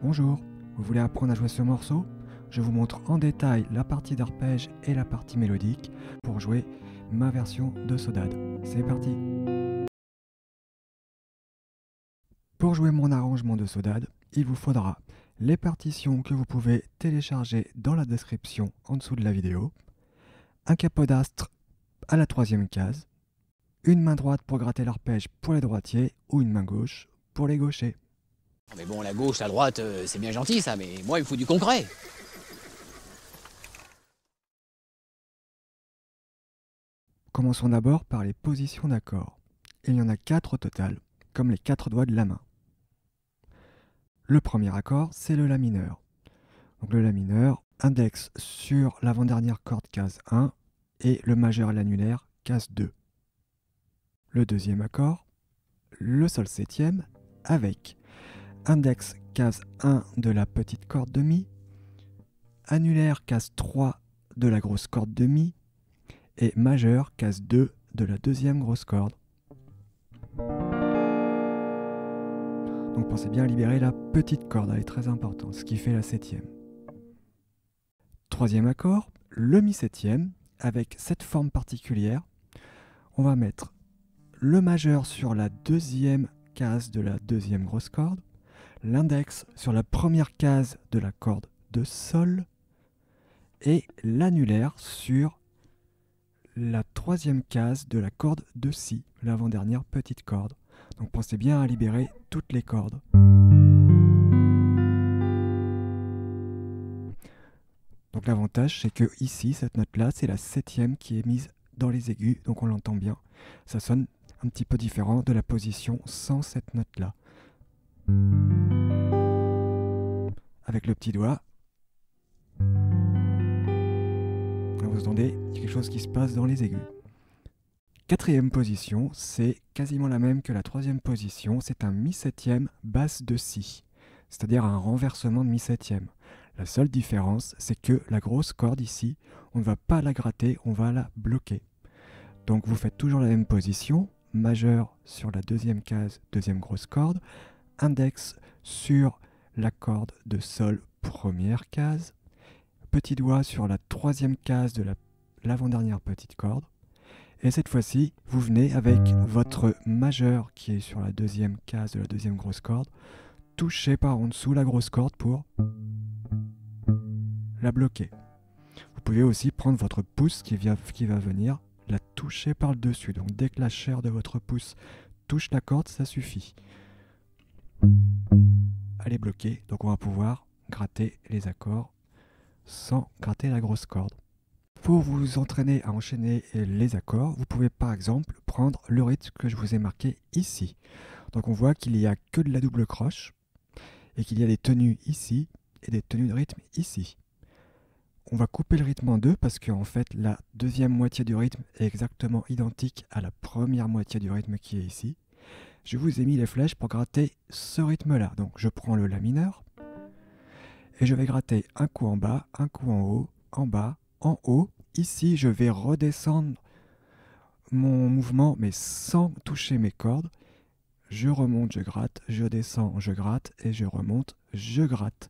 Bonjour, vous voulez apprendre à jouer ce morceau? Je vous montre en détail la partie d'arpège et la partie mélodique pour jouer ma version de Sodade. C'est parti! Pour jouer mon arrangement de Sodade, il vous faudra les partitions que vous pouvez télécharger dans la description en dessous de la vidéo, un capodastre à la 3e case, une main droite pour gratter l'arpège pour les droitiers ou une main gauche pour les gauchers. Mais bon, la gauche, la droite, c'est bien gentil ça, mais moi il me faut du concret. Commençons d'abord par les positions d'accords. Il y en a 4 au total, comme les 4 doigts de la main. Le premier accord, c'est le La mineur. Donc le La mineur, index sur l'avant-dernière corde case 1 et le majeur et l'annulaire case 2. Le deuxième accord, le Sol septième avec index case 1 de la petite corde de Mi, annulaire case 3 de la grosse corde de Mi et majeur case 2 de la deuxième grosse corde. Donc pensez bien à libérer la petite corde, elle est très importante, ce qui fait la septième. Troisième accord, le Mi septième avec cette forme particulière. On va mettre le majeur sur la deuxième case de la deuxième grosse corde, l'index sur la première case de la corde de Sol et l'annulaire sur la troisième case de la corde de Si, l'avant-dernière petite corde. Donc pensez bien à libérer toutes les cordes. Donc l'avantage c'est que ici, cette note-là, c'est la septième qui est mise dans les aigus, donc on l'entend bien. Ça sonne un petit peu différent de la position sans cette note-là. Avec le petit doigt, vous entendez, il y a quelque chose qui se passe dans les aigus. Quatrième position, c'est quasiment la même que la troisième position, c'est un Mi septième basse de Si, c'est-à-dire un renversement de Mi septième. La seule différence, c'est que la grosse corde ici, on ne va pas la gratter, on va la bloquer. Donc vous faites toujours la même position, majeur sur la deuxième case, deuxième grosse corde, index sur la corde de Sol, première case, petit doigt sur la troisième case de l'avant-dernière petite corde, et cette fois-ci, vous venez avec votre majeur qui est sur la deuxième case de la deuxième grosse corde, toucher par en dessous la grosse corde pour la bloquer. Vous pouvez aussi prendre votre pouce qui va venir la toucher par le dessus. Donc dès que la chair de votre pouce touche la corde, ça suffit. Elle est bloquée, donc on va pouvoir gratter les accords sans gratter la grosse corde. Pour vous entraîner à enchaîner les accords, vous pouvez par exemple prendre le rythme que je vous ai marqué ici. Donc on voit qu'il n'y a que de la double croche et qu'il y a des tenues ici et des tenues de rythme ici. On va couper le rythme en deux parce qu'en fait la deuxième moitié du rythme est exactement identique à la première moitié du rythme qui est ici. Je vous ai mis les flèches pour gratter ce rythme-là. Donc je prends le La mineur et je vais gratter un coup en bas, un coup en haut, en bas, en haut. Ici, je vais redescendre mon mouvement, mais sans toucher mes cordes. Je remonte, je gratte, je descends, je gratte, et je remonte, je gratte.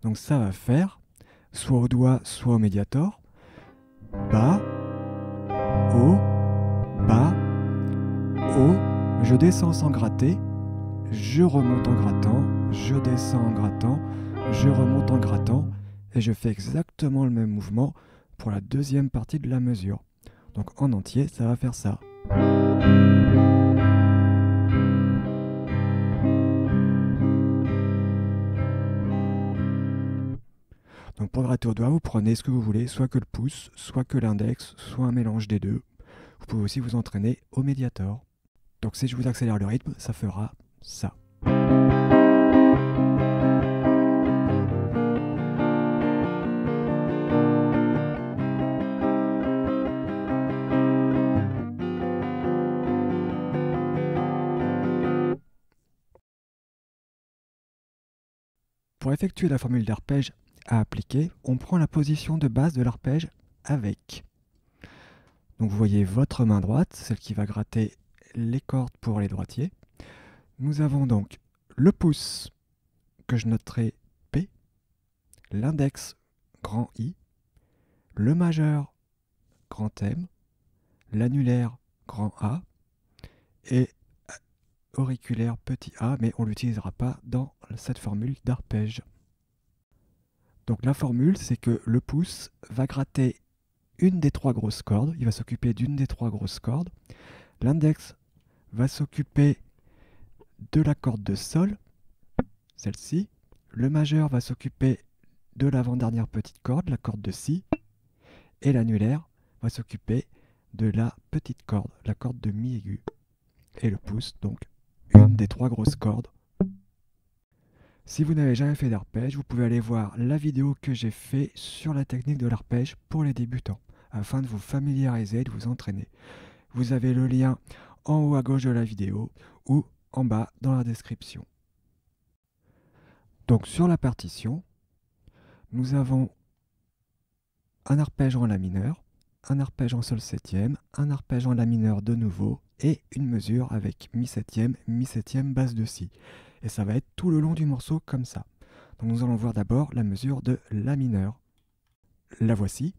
Donc ça va faire, soit au doigt, soit au médiator, bas, haut, haut, je descends sans gratter, je remonte en grattant, je descends en grattant, je remonte en grattant, et je fais exactement le même mouvement pour la deuxième partie de la mesure. Donc en entier, ça va faire ça. Donc pour gratter au doigt, vous prenez ce que vous voulez, soit que le pouce, soit que l'index, soit un mélange des deux. Vous pouvez aussi vous entraîner au médiator. Donc si je vous accélère le rythme, ça fera ça. Pour effectuer la formule d'arpège à appliquer, on prend la position de base de l'arpège avec. Donc vous voyez votre main droite, celle qui va gratter les cordes pour les droitiers. Nous avons donc le pouce que je noterai l'index grand I, le majeur grand M, l'annulaire grand A et auriculaire petit a, mais on ne l'utilisera pas dans cette formule d'arpège. Donc la formule, c'est que le pouce va gratter une des trois grosses cordes, il va s'occuper d'une des trois grosses cordes, l'index va s'occuper de la corde de sol, celle-ci, le majeur va s'occuper de l'avant-dernière petite corde, la corde de si, et l'annulaire va s'occuper de la petite corde, la corde de mi aigu, et le pouce, donc une des trois grosses cordes. Si vous n'avez jamais fait d'arpège, vous pouvez aller voir la vidéo que j'ai fait sur la technique de l'arpège pour les débutants, afin de vous familiariser et de vous entraîner. Vous avez le lien en haut à gauche de la vidéo ou en bas dans la description. Donc sur la partition, nous avons un arpège en la mineur, un arpège en sol septième, un arpège en la mineur de nouveau et une mesure avec mi septième, basse de si. Et ça va être tout le long du morceau comme ça. Donc nous allons voir d'abord la mesure de la mineur. La voici.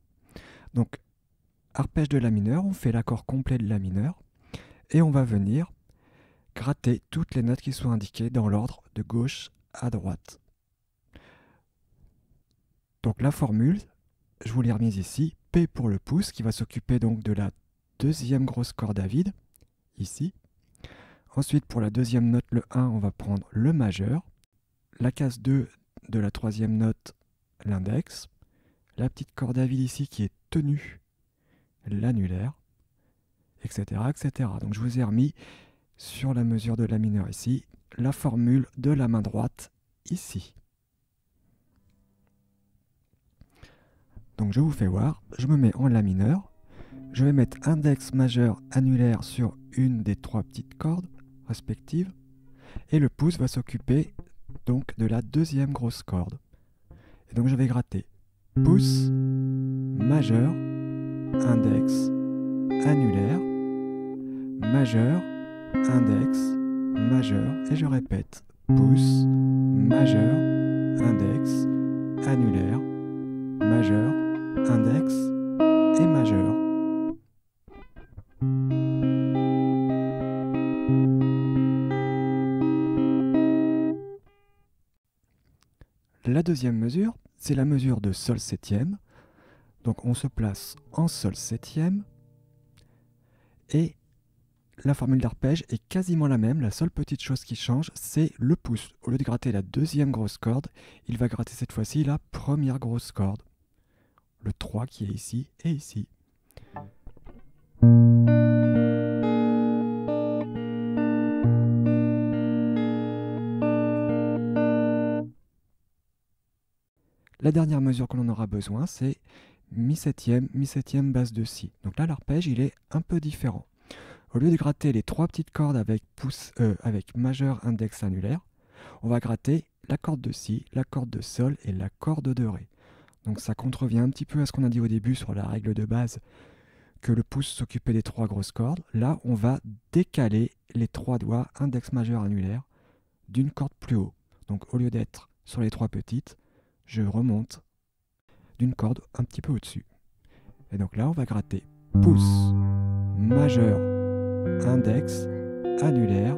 Donc arpège de la mineur, on fait l'accord complet de la mineur et on va venir gratter toutes les notes qui sont indiquées dans l'ordre de gauche à droite. Donc la formule, je vous l'ai remise ici, P pour le pouce qui va s'occuper donc de la deuxième grosse corde à vide, ici. Ensuite pour la deuxième note, le 1, on va prendre le majeur, la case 2 de la troisième note, l'index, la petite corde à vide ici qui est tenue, l'annulaire, etc., etc. Donc je vous ai remis sur la mesure de la mineure ici, la formule de la main droite ici. Donc je vous fais voir, je me mets en la mineur, je vais mettre index majeur annulaire sur une des trois petites cordes respectives, et le pouce va s'occuper donc de la deuxième grosse corde. Et donc je vais gratter pouce, majeur, index, annulaire, majeur, index, majeur, et je répète pouce, majeur, index, annulaire, majeur, index et majeur. La deuxième mesure, c'est la mesure de sol septième. Donc on se place en sol septième et la formule d'arpège est quasiment la même. La seule petite chose qui change, c'est le pouce. Au lieu de gratter la deuxième grosse corde, il va gratter cette fois-ci la première grosse corde. Le 3 qui est ici et ici. La dernière mesure que l'on aura besoin, c'est mi septième, basse de si. Donc là, l'arpège, il est un peu différent. Au lieu de gratter les trois petites cordes avec avec majeur, index, annulaire, on va gratter la corde de si, la corde de sol et la corde de ré. Donc ça contrevient un petit peu à ce qu'on a dit au début sur la règle de base, que le pouce s'occupait des trois grosses cordes. Là, on va décaler les trois doigts, index majeur, annulaire, d'une corde plus haut. Donc au lieu d'être sur les trois petites, je remonte d'une corde un petit peu au-dessus. Et donc là, on va gratter pouce, majeur, index, annulaire,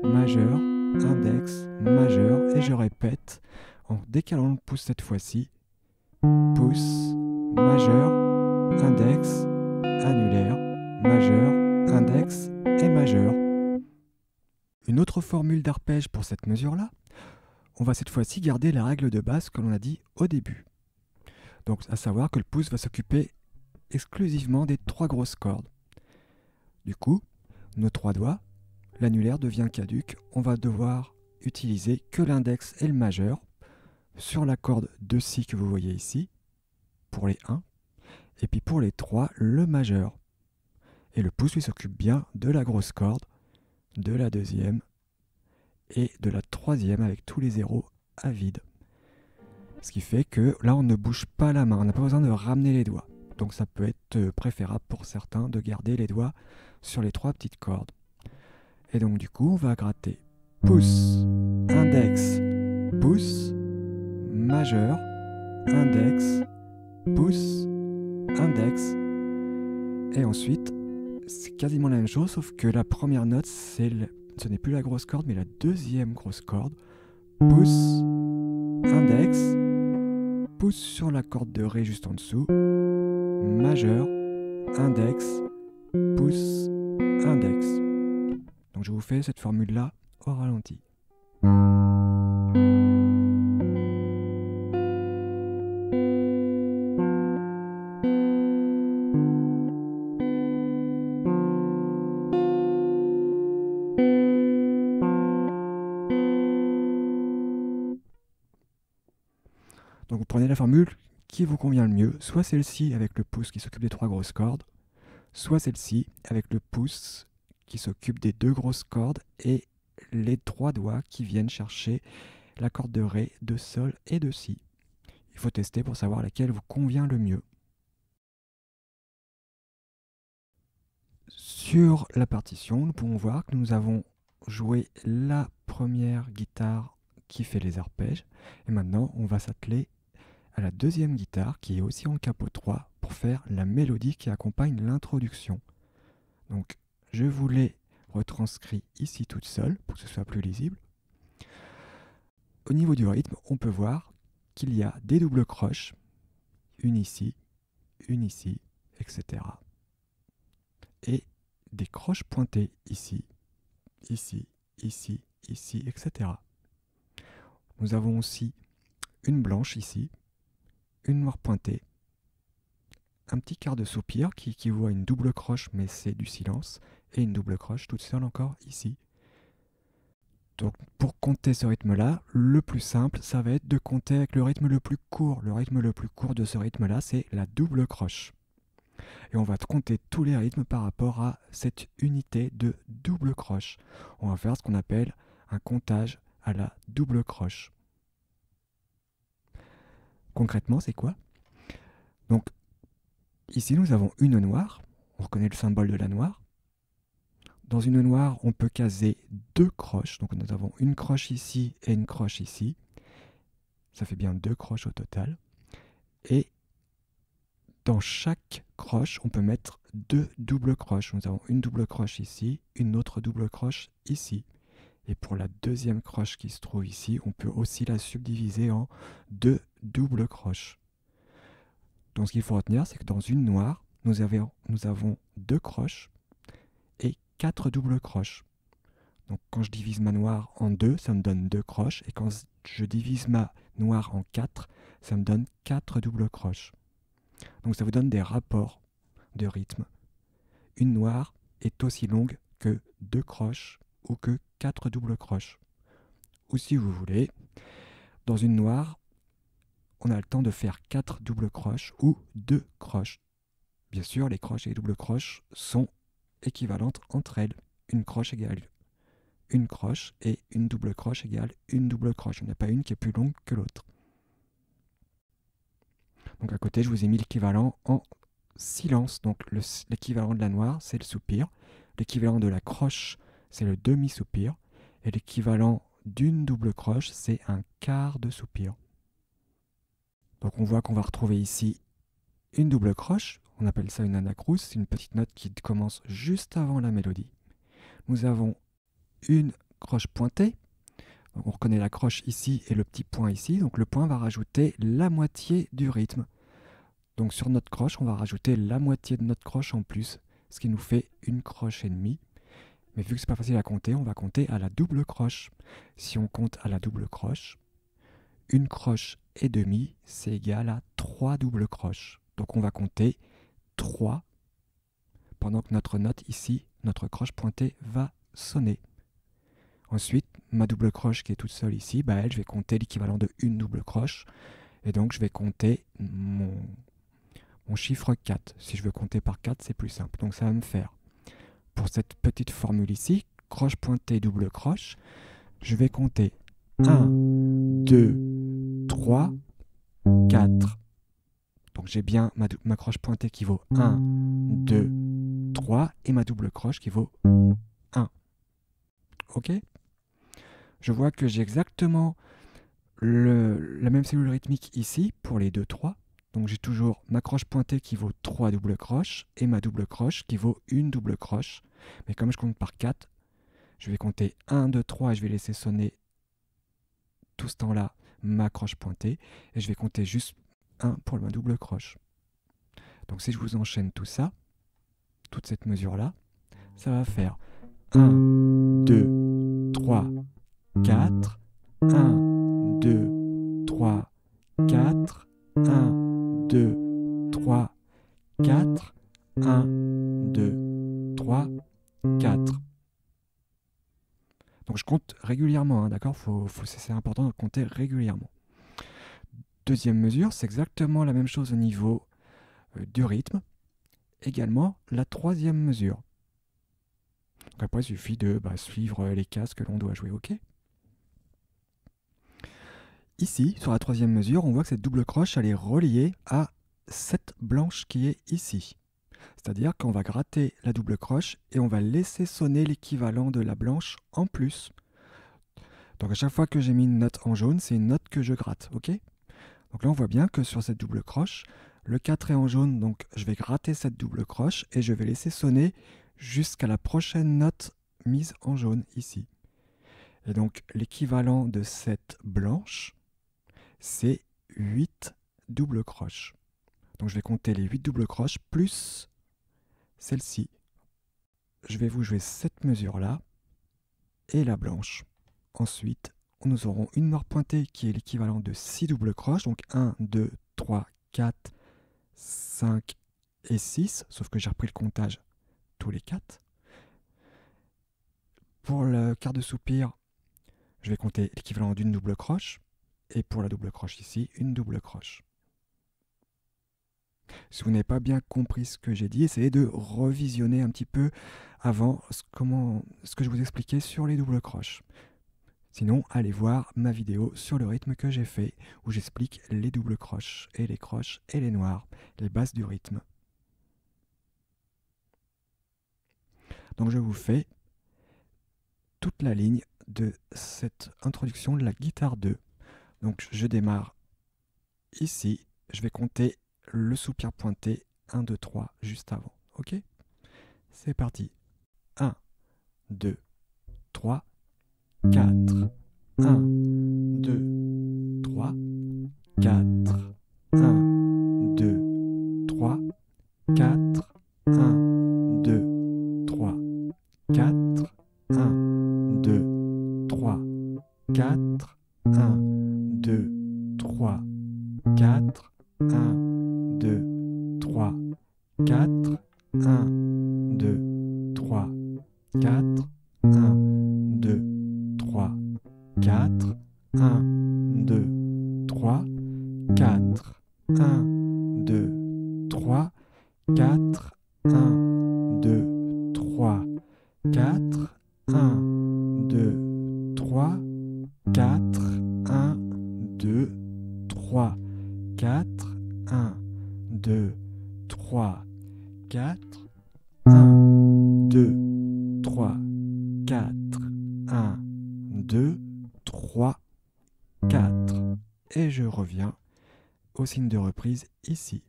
majeur, index, majeur, et je répète en décalant le pouce cette fois-ci, pouce, majeur, index, annulaire, majeur, index et majeur. Une autre formule d'arpège pour cette mesure-là, on va cette fois-ci garder la règle de base que l'on a dit au début. Donc à savoir que le pouce va s'occuper exclusivement des trois grosses cordes. Du coup, nos trois doigts, l'annulaire devient caduque, on va devoir utiliser que l'index et le majeur sur la corde de si que vous voyez ici, pour les 1, et puis pour les 3, le majeur. Et le pouce lui s'occupe bien de la grosse corde, de la deuxième et de la troisième avec tous les zéros à vide. Ce qui fait que là on ne bouge pas la main, on n'a pas besoin de ramener les doigts. Donc ça peut être préférable pour certains de garder les doigts sur les trois petites cordes. Et donc du coup on va gratter pouce, index, pouce, majeur, index, pouce, index. Et ensuite, c'est quasiment la même chose, sauf que la première note, ce n'est plus la grosse corde, mais la deuxième grosse corde. Pouce, index, pouce sur la corde de Ré juste en dessous, majeur, index, pouce, index. Donc je vous fais cette formule-là au ralenti. Donc vous prenez la formule qui vous convient le mieux, soit celle-ci avec le pouce qui s'occupe des 3 grosses cordes, soit celle-ci avec le pouce qui s'occupe des 2 grosses cordes et les 3 doigts qui viennent chercher la corde de Ré, de Sol et de Si. Il faut tester pour savoir laquelle vous convient le mieux. Sur la partition, nous pouvons voir que nous avons joué la première guitare qui fait les arpèges. Et maintenant, on va s'atteler à la deuxième guitare qui est aussi en capot 3 pour faire la mélodie qui accompagne l'introduction. Donc, je vous l'ai retranscrit ici toute seule pour que ce soit plus lisible. Au niveau du rythme, on peut voir qu'il y a des doubles croches, une ici, etc. Et des croches pointées ici, ici, etc. Nous avons aussi une blanche ici, une noire pointée, un petit quart de soupir qui équivaut à une double croche, mais c'est du silence, et une double croche toute seule encore ici. Donc pour compter ce rythme-là, le plus simple, ça va être de compter avec le rythme le plus court. Le rythme le plus court de ce rythme-là, c'est la double croche. Et on va compter tous les rythmes par rapport à cette unité de double croche. On va faire ce qu'on appelle un comptage à la double croche. Concrètement, c'est quoi? Donc, ici, nous avons une noire. On reconnaît le symbole de la noire. Dans une noire, on peut caser 2 croches. Donc, nous avons une croche ici et une croche ici. Ça fait bien 2 croches au total. Et dans chaque croche, on peut mettre 2 doubles croches. Nous avons une double croche ici, une autre double croche ici. Et pour la deuxième croche qui se trouve ici, on peut aussi la subdiviser en 2 doubles croches. Donc ce qu'il faut retenir, c'est que dans une noire, nous avons 2 croches et 4 doubles croches. Donc quand je divise ma noire en 2, ça me donne 2 croches. Et quand je divise ma noire en 4, ça me donne 4 doubles croches. Donc ça vous donne des rapports de rythme. Une noire est aussi longue que 2 croches ou que 4 doubles croches. Ou si vous voulez, dans une noire, on a le temps de faire 4 doubles croches ou 2 croches. Bien sûr, les croches et les doubles croches sont équivalentes entre elles. Une croche égale une croche et une double croche égale une double croche. Il n'y en a pas une qui est plus longue que l'autre. Donc à côté, je vous ai mis l'équivalent en silence. Donc l'équivalent de la noire, c'est le soupir. L'équivalent de la croche, c'est le demi-soupir. Et l'équivalent d'une double croche, c'est un quart de soupir. Donc on voit qu'on va retrouver ici une double croche. On appelle ça une anacrouse. C'est une petite note qui commence juste avant la mélodie. Nous avons une croche pointée. Donc on reconnaît la croche ici et le petit point ici. Donc le point va rajouter la moitié du rythme. Donc sur notre croche, on va rajouter la moitié de notre croche en plus, ce qui nous fait une croche et demie. Mais vu que c'est pas facile à compter, on va compter à la double croche. Si on compte à la double croche, une croche et demie, c'est égal à 3 doubles croches. Donc on va compter 3 pendant que notre note ici, notre croche pointée, va sonner. Ensuite, ma double croche qui est toute seule ici, elle, je vais compter l'équivalent de une double croche. Et donc je vais compter mon chiffre 4. Si je veux compter par 4, c'est plus simple. Donc ça va me faire, pour cette petite formule ici, croche pointée, double croche, je vais compter 1, 2, 3, 4. Donc j'ai bien ma croche pointée qui vaut 1, 2, 3 et ma double croche qui vaut 1. Ok? Je vois que j'ai exactement la même cellule rythmique ici pour les 2-3. Donc j'ai toujours ma croche pointée qui vaut 3 doubles croches et ma double croche qui vaut une double croche. Mais comme je compte par 4, je vais compter 1, 2, 3 et je vais laisser sonner tout ce temps-là ma croche pointée. Et je vais compter juste 1 pour ma double croche. Donc si je vous enchaîne tout ça, toute cette mesure-là, ça va faire 1, 2, 3, 4, 1, 2, 3, 4, 1, 2, 3, 4, 1, 2, 3, 4. Donc je compte régulièrement, hein, d'accord, c'est important de compter régulièrement. Deuxième mesure, c'est exactement la même chose au niveau du rythme. Également la troisième mesure. Donc après, il suffit de suivre les cases que l'on doit jouer, ok. Ici, sur la troisième mesure, on voit que cette double croche, elle est reliée à cette blanche qui est ici. C'est-à-dire qu'on va gratter la double croche et on va laisser sonner l'équivalent de la blanche en plus. Donc à chaque fois que j'ai mis une note en jaune, c'est une note que je gratte, ok. Donc là, on voit bien que sur cette double croche, le 4 est en jaune, donc je vais gratter cette double croche et je vais laisser sonner jusqu'à la prochaine note mise en jaune ici. Et donc l'équivalent de cette blanche, c'est 8 doubles croches. Donc je vais compter les 8 doubles croches plus celle-ci. Je vais vous jouer cette mesure-là et la blanche. Ensuite, nous aurons une noire pointée qui est l'équivalent de 6 doubles croches. Donc 1, 2, 3, 4, 5 et 6. Sauf que j'ai repris le comptage tous les 4. Pour le quart de soupir, je vais compter l'équivalent d'une double croche. Et pour la double croche ici, une double croche. Si vous n'avez pas bien compris ce que j'ai dit, essayez de revisionner un petit peu avant ce que je vous expliquais sur les doubles croches. Sinon, allez voir ma vidéo sur le rythme que j'ai fait, où j'explique les doubles croches et les noirs, les bases du rythme. Donc je vous fais toute la ligne de cette introduction de la guitare 2. Donc je démarre ici, je vais compter le soupir pointé 1, 2, 3 juste avant. Ok? C'est parti. 1, 2, 3, 4. 1, 2, 3, 4. 1, 2, 3, 4. 1, 2, 3, 4. 1, 2, 3, 4. 1, 2, 3, 4. 1, 2, 3, 4. 1, 2, 3, 4. 1, 2, 3, 4. 1, 2, 3, 4. 1, 2, 3, 4. 1, 2, 3, 4. 1, 2, 3, 4. 1, 2, 3, 4. 1, 2, 3, 4. 1, 2, 3, 4. 1, 2, 3, 4. Et je reviens au signe de reprise ici.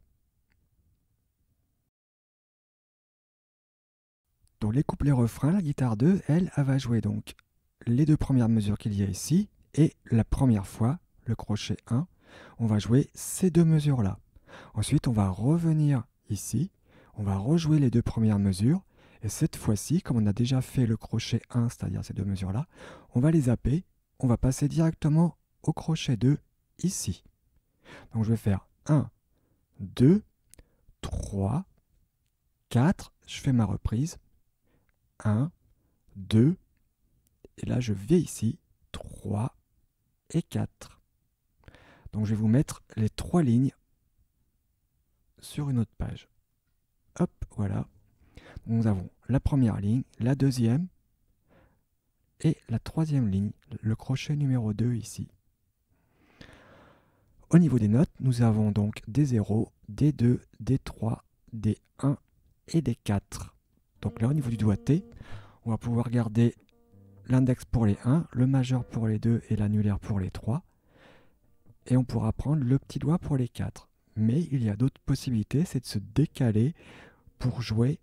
Dans les couplets refrains, la guitare 2, elle va jouer donc les deux premières mesures qu'il y a ici et la première fois, le crochet 1, on va jouer ces deux mesures-là. Ensuite, on va revenir ici, on va rejouer les deux premières mesures et cette fois-ci, comme on a déjà fait le crochet 1, c'est-à-dire ces deux mesures-là, on va les zapper, on va passer directement au crochet 2 ici. Donc je vais faire 1, 2, 3, 4, je fais ma reprise. 1, 2, et là je vais ici, 3 et 4. Donc je vais vous mettre les 3 lignes sur une autre page. Hop, voilà. Nous avons la première ligne, la deuxième et la troisième ligne, le crochet numéro 2 ici. Au niveau des notes, nous avons donc des 0, des 2, des 3, des 1 et des 4. Donc là, au niveau du doigté, on va pouvoir garder l'index pour les 1, le majeur pour les 2 et l'annulaire pour les 3. et on pourra prendre le petit doigt pour les 4. Mais il y a d'autres possibilités, c'est de se décaler pour jouer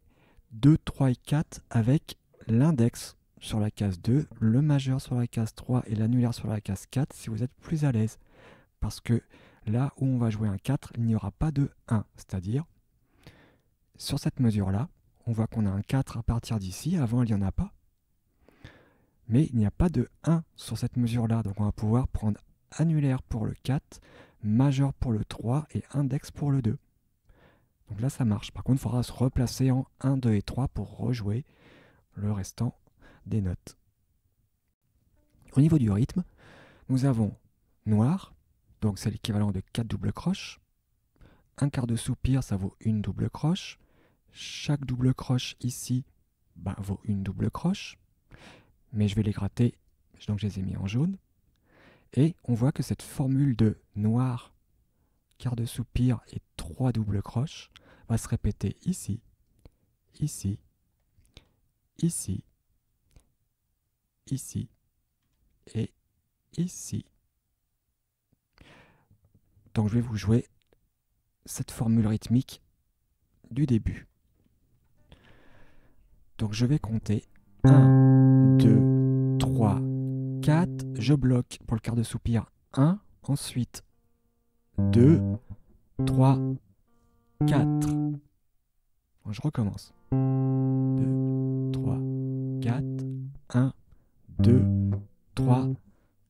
2, 3 et 4 avec l'index sur la case 2, le majeur sur la case 3 et l'annulaire sur la case 4 si vous êtes plus à l'aise. Parce que là où on va jouer un 4, il n'y aura pas de 1. C'est-à-dire, sur cette mesure-là, on voit qu'on a un 4 à partir d'ici. Avant, il n'y en a pas. Mais il n'y a pas de 1 sur cette mesure-là. Donc on va pouvoir prendre annulaire pour le 4, majeur pour le 3 et index pour le 2. Donc là, ça marche. Par contre, il faudra se replacer en 1, 2 et 3 pour rejouer le restant des notes. Au niveau du rythme, nous avons noir, donc c'est l'équivalent de 4 doubles croches. Un quart de soupir, ça vaut une double croche. Chaque double croche ici vaut une double croche. Mais je vais les gratter, donc je les ai mis en jaune. Et on voit que cette formule de noir, quart de soupir et 3 doubles croches va se répéter ici, ici, ici, ici et ici. Donc je vais vous jouer cette formule rythmique du début. Donc je vais compter 1, 2, 3, 4. Je bloque pour le quart de soupir 1. Ensuite 2, 3, 4. Donc je recommence. 2, 3, 4. 1, 2, 3,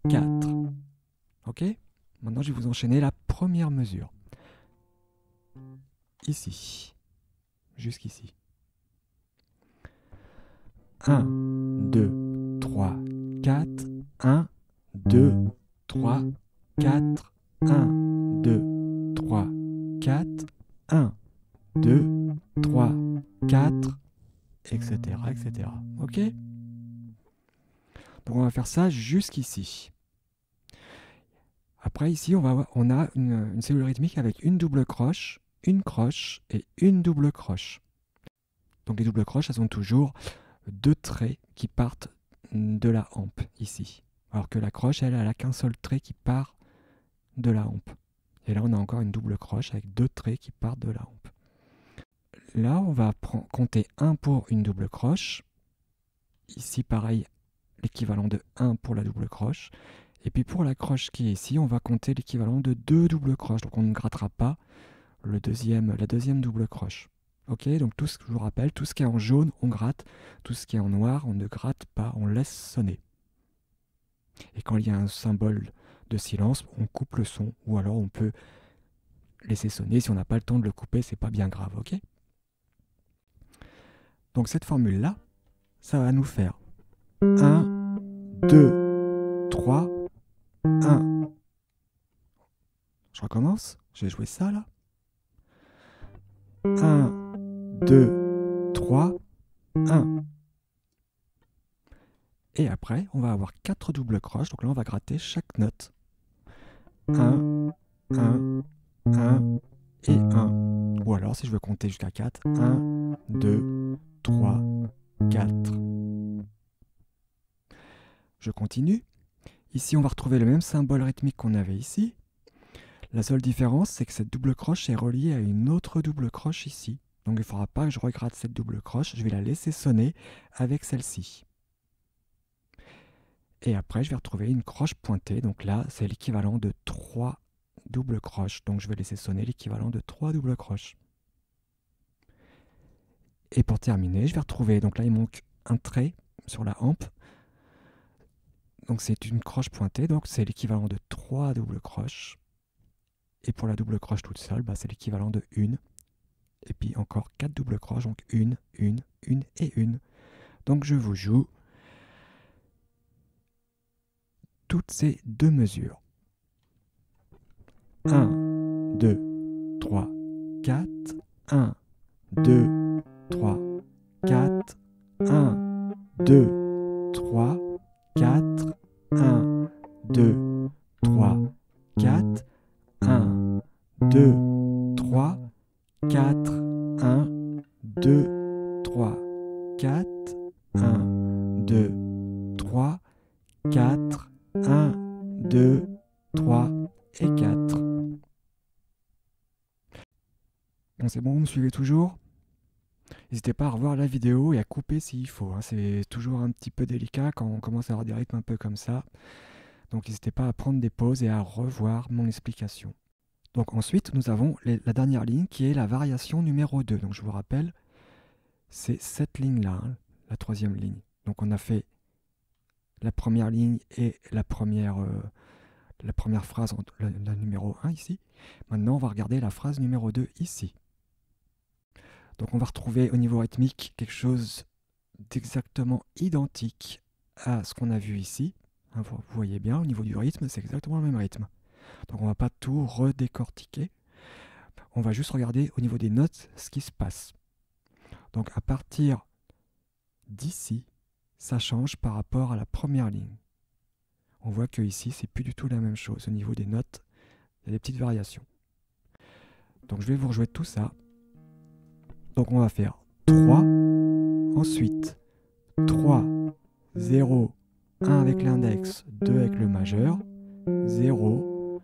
4. Ok? Maintenant je vais vous enchaîner la première mesure. Ici. Jusqu'ici. 1, 2, 3, 4, 1, 2, 3, 4, 1, 2, 3, 4, 1, 2, 3, 4, etc., etc. Ok? Donc on va faire ça jusqu'ici. Après ici, on a une cellule rythmique avec une double croche, une croche et une double croche. Donc les doubles croches, elles ont toujours 2 traits qui partent de la hampe ici. Alors que la croche, elle a qu'un seul trait qui part de la hampe. Et là, on a encore une double croche avec 2 traits qui partent de la hampe. Là, on va compter 1 pour une double croche. Ici, pareil, l'équivalent de 1 pour la double croche. Et puis pour la croche qui est ici, on va compter l'équivalent de 2 doubles croches. Donc on ne grattera pas la deuxième double croche. Ok, donc je vous rappelle, tout ce qui est en jaune, on gratte. Tout ce qui est en noir, on ne gratte pas, on laisse sonner. Et quand il y a un symbole de silence, on coupe le son. Ou alors on peut laisser sonner. Si on n'a pas le temps de le couper, c'est pas bien grave, ok? Donc cette formule-là, ça va nous faire 1, 2, 3, 1. Je recommence. Je vais jouer ça là. 1, 2, 3, 1. Et après, on va avoir 4 doubles croches. Donc là, on va gratter chaque note. 1, 1, 1 et 1. Ou alors, si je veux compter jusqu'à 4, 1, 2, 3, 4. Je continue. Ici, on va retrouver le même symbole rythmique qu'on avait ici. La seule différence, c'est que cette double croche est reliée à une autre double croche ici. Donc il ne faudra pas que je regratte cette double croche, je vais la laisser sonner avec celle-ci. Et après, je vais retrouver une croche pointée. Donc là, c'est l'équivalent de 3 doubles croches. Donc je vais laisser sonner l'équivalent de 3 doubles croches. Et pour terminer, je vais retrouver, donc là il manque un trait sur la hampe. Donc c'est une croche pointée, donc c'est l'équivalent de 3 doubles croches. Et pour la double croche toute seule, c'est l'équivalent de 1. Et puis encore 4 doubles croches, donc 1, 1, 1 et 1. Donc je vous joue toutes ces deux mesures. 1, 2, 3, 4. 1, 2, 3, 4. 1, 2, 3, 4. 1, 2, 3, 4. 1, 2, 3, 4, 1, 2, 3, 4, 1, 2, 3, 4, 1, 2, 3 et 4. c'est bon, vous me suivez toujours? N'hésitez pas à revoir la vidéo et à couper s'il faut, hein. C'est toujours un petit peu délicat quand on commence à avoir des rythmes un peu comme ça. Donc n'hésitez pas à prendre des pauses et à revoir mon explication. Donc ensuite, nous avons la dernière ligne qui est la variation numéro 2. Donc je vous rappelle, c'est cette ligne-là, hein, la troisième ligne. Donc on a fait la première ligne et la première phrase, la numéro 1 ici. Maintenant, on va regarder la phrase numéro 2 ici. Donc on va retrouver au niveau rythmique quelque chose d'exactement identique à ce qu'on a vu ici. Hein, vous voyez bien, au niveau du rythme, c'est exactement le même rythme. Donc on ne va pas tout redécortiquer. On va juste regarder au niveau des notes ce qui se passe. Donc à partir d'ici, ça change par rapport à la première ligne. On voit que ici, c'est plus du tout la même chose. Au niveau des notes, il y a des petites variations. Donc je vais vous rejouer tout ça. Donc on va faire 3, ensuite 3, 0, 1 avec l'index, 2 avec le majeur, 0,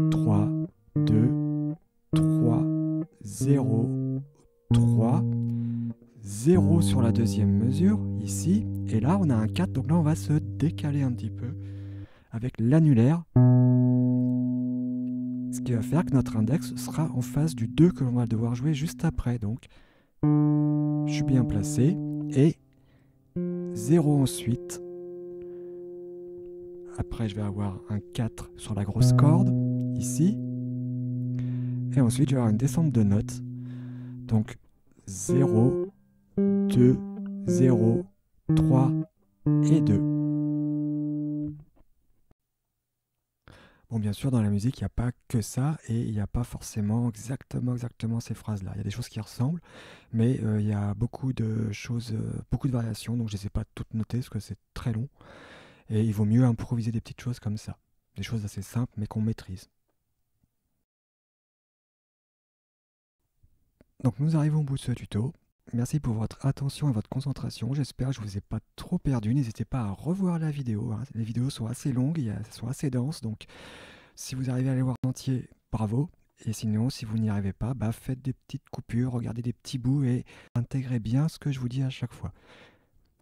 3, 2, 3, 0, 3, 0 sur la deuxième mesure, ici, et là on a un 4, donc là on va se décaler un petit peu avec l'annulaire, ce qui va faire que notre index sera en face du 2 que l'on va devoir jouer juste après. Donc je suis bien placé, et 0 ensuite. Après je vais avoir un 4 sur la grosse corde, ici, et ensuite je vais avoir une descente de notes, donc 0, 2, 0, 3 et 2. Bon, bien sûr, dans la musique, il n'y a pas que ça, et il n'y a pas forcément exactement ces phrases-là. Il y a des choses qui ressemblent, mais il y a beaucoup de choses, beaucoup de variations, donc je ne les ai pas toutes notées parce que c'est très long. Et il vaut mieux improviser des petites choses comme ça. Des choses assez simples, mais qu'on maîtrise. Donc nous arrivons au bout de ce tuto. Merci pour votre attention et votre concentration. J'espère que je ne vous ai pas trop perdu. N'hésitez pas à revoir la vidéo, hein. Les vidéos sont assez longues, elles sont assez denses. Donc si vous arrivez à les voir en entier, bravo. Et sinon, si vous n'y arrivez pas, faites des petites coupures, regardez des petits bouts et intégrez bien ce que je vous dis à chaque fois.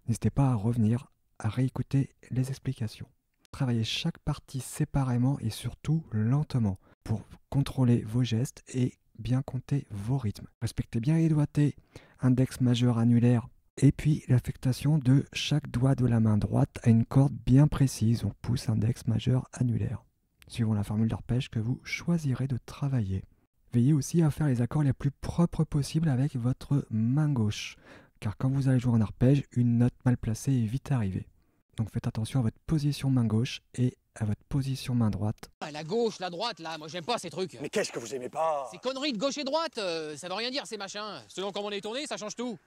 N'hésitez pas à revenir, à réécouter les explications. Travaillez chaque partie séparément et surtout lentement pour contrôler vos gestes et bien compter vos rythmes. Respectez bien les doigtés, index majeur annulaire, et puis l'affectation de chaque doigt de la main droite à une corde bien précise, donc pouce, index, majeur, annulaire, suivant la formule d'arpège que vous choisirez de travailler. Veillez aussi à faire les accords les plus propres possibles avec votre main gauche, car quand vous allez jouer en arpège, une note mal placée est vite arrivée. Donc faites attention à votre position main gauche et à votre position main droite. La gauche, la droite, là, moi j'aime pas ces trucs. Mais qu'est-ce que vous aimez pas? Ces conneries de gauche et droite, ça veut rien dire ces machins. Selon comment on est tourné, ça change tout.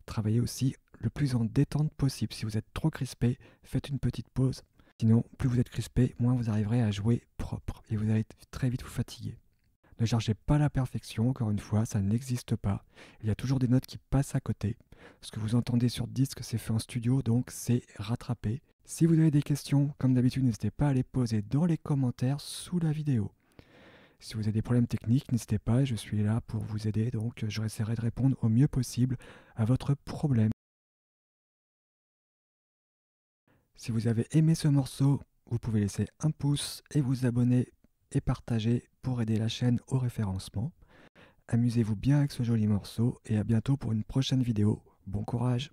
Travaillez aussi le plus en détente possible. Si vous êtes trop crispé, faites une petite pause. Sinon, plus vous êtes crispé, moins vous arriverez à jouer propre et vous allez très vite vous fatiguer. Ne cherchez pas la perfection, encore une fois, ça n'existe pas. Il y a toujours des notes qui passent à côté. Ce que vous entendez sur disque, c'est fait en studio, donc c'est rattrapé. Si vous avez des questions, comme d'habitude, n'hésitez pas à les poser dans les commentaires sous la vidéo. Si vous avez des problèmes techniques, n'hésitez pas, je suis là pour vous aider, donc je essaierai de répondre au mieux possible à votre problème. Si vous avez aimé ce morceau, vous pouvez laisser un pouce et vous abonner et partager pour aider la chaîne au référencement. Amusez-vous bien avec ce joli morceau et à bientôt pour une prochaine vidéo. Bon courage!